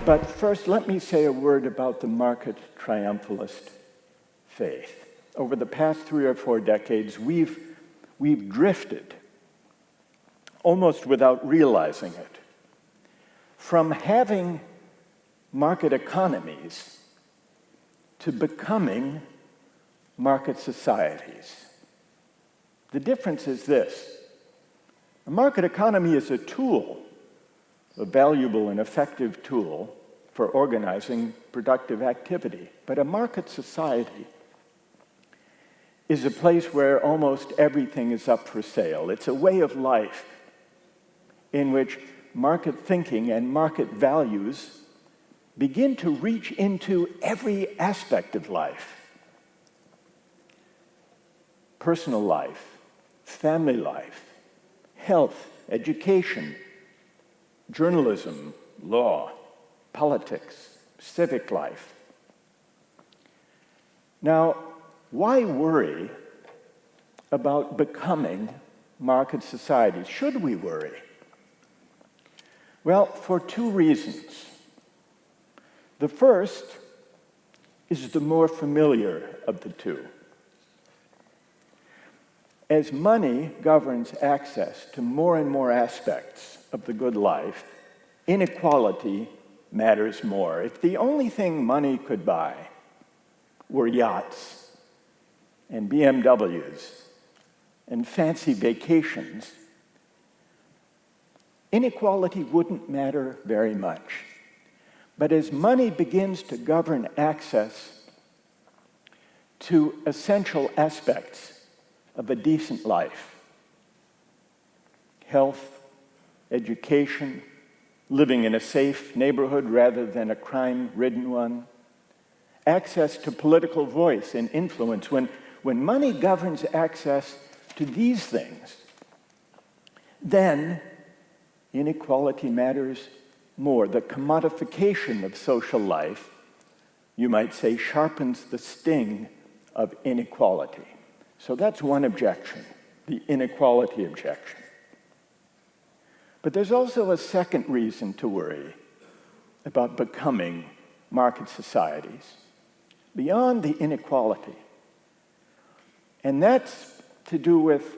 But first, let me say a word about the market triumphalist faith. Over the past 3 or 4 decades, we've drifted, almost without realizing it, from having market economies to becoming market societies. The difference is this: a market economy is a tool, a valuable and effective tool for organizing productive activity. But a market society is a place where almost everything is up for sale. It's a way of life in which market thinking and market values begin to reach into every aspect of life. Personal life, family life, health, education, journalism, law, politics, civic life. Now, why worry about becoming market societies? Should we worry? Well, for 2 reasons. The first is the more familiar of the two. As money governs access to more and more aspects of the good life, inequality matters more. If the only thing money could buy were yachts and BMWs and fancy vacations, inequality wouldn't matter very much. But as money begins to govern access to essential aspects of a decent life, health, education, living in a safe neighborhood rather than a crime-ridden one, access to political voice and influence, when money governs access to these things, then inequality matters more. The commodification of social life, you might say, sharpens the sting of inequality. So that's one objection, the inequality objection. But there's also a second reason to worry about becoming market societies, beyond the inequality. And that's to do with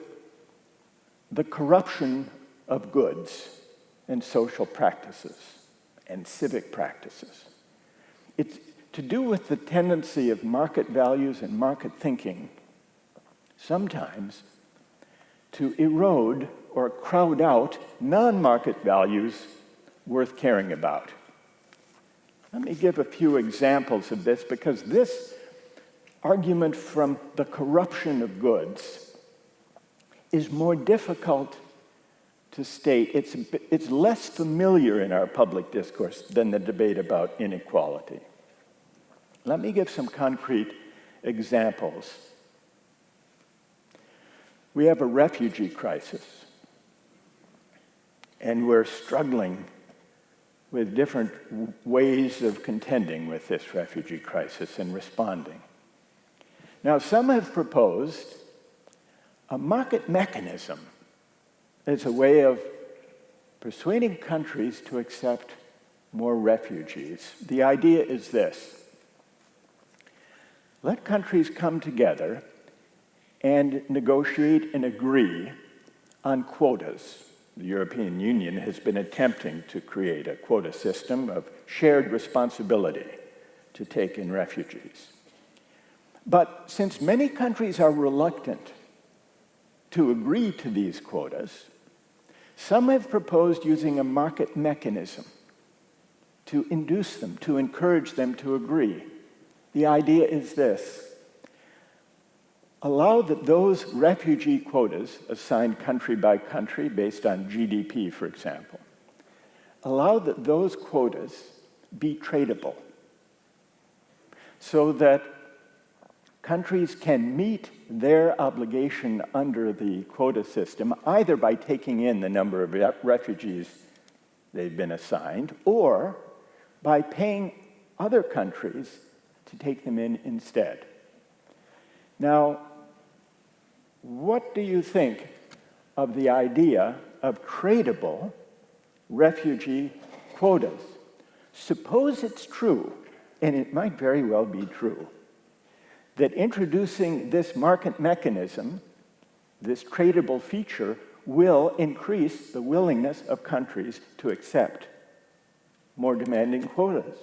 the corruption of goods and social practices and civic practices. It's to do with the tendency of market values and market thinking sometimes to erode or crowd out non-market values worth caring about. Let me give a few examples of this, because this argument from the corruption of goods is more difficult to state. It's less familiar in our public discourse than the debate about inequality. Let me give some concrete examples. We have a refugee crisis, and we're struggling with different ways of contending with this refugee crisis and responding. Now, some have proposed a market mechanism as a way of persuading countries to accept more refugees. The idea is this: let countries come together and negotiate and agree on quotas. The European Union has been attempting to create a quota system of shared responsibility to take in refugees. But since many countries are reluctant to agree to these quotas, some have proposed using a market mechanism to induce them, to encourage them to agree. The idea is this: allow that those refugee quotas, assigned country by country based on GDP, for example, allow that those quotas be tradable, so that countries can meet their obligation under the quota system either by taking in the number of refugees they've been assigned, or by paying other countries to take them in instead. Now, what do you think of the idea of tradable refugee quotas, Suppose it's true, and it might very well be true, that introducing this market mechanism, this tradable feature, will increase the willingness of countries to accept more demanding quotas.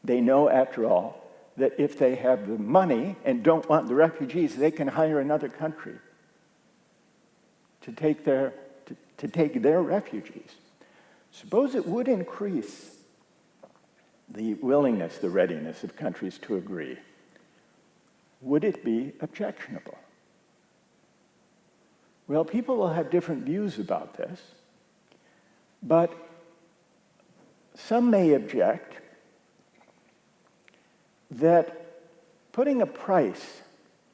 They know, after all, that if they have the money and don't want the refugees, they can hire another country to take their refugees. Suppose it would increase the willingness, the readiness of countries to agree. Would it be objectionable? Well, people will have different views about this, but some may object that putting a price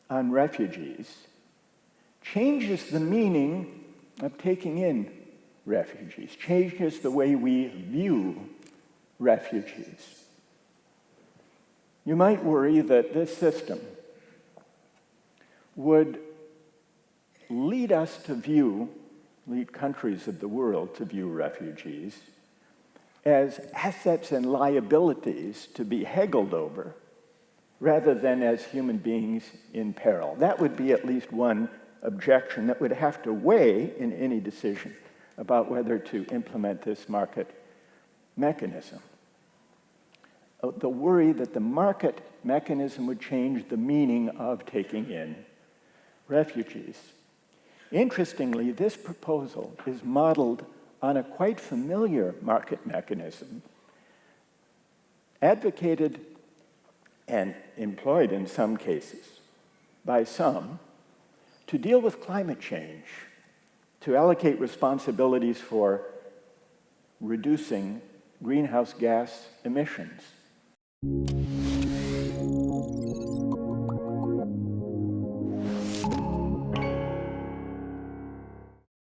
on refugees changes the meaning of taking in refugees, changes the way we view refugees. You might worry that this system would lead countries of the world to view refugees as assets and liabilities to be haggled over, rather than as human beings in peril. That would be at least one objection that would have to weigh in any decision about whether to implement this market mechanism. The worry that the market mechanism would change the meaning of taking in refugees. Interestingly, this proposal is modeled on a quite familiar market mechanism, advocated and employed in some cases by some to deal with climate change, to allocate responsibilities for reducing greenhouse gas emissions.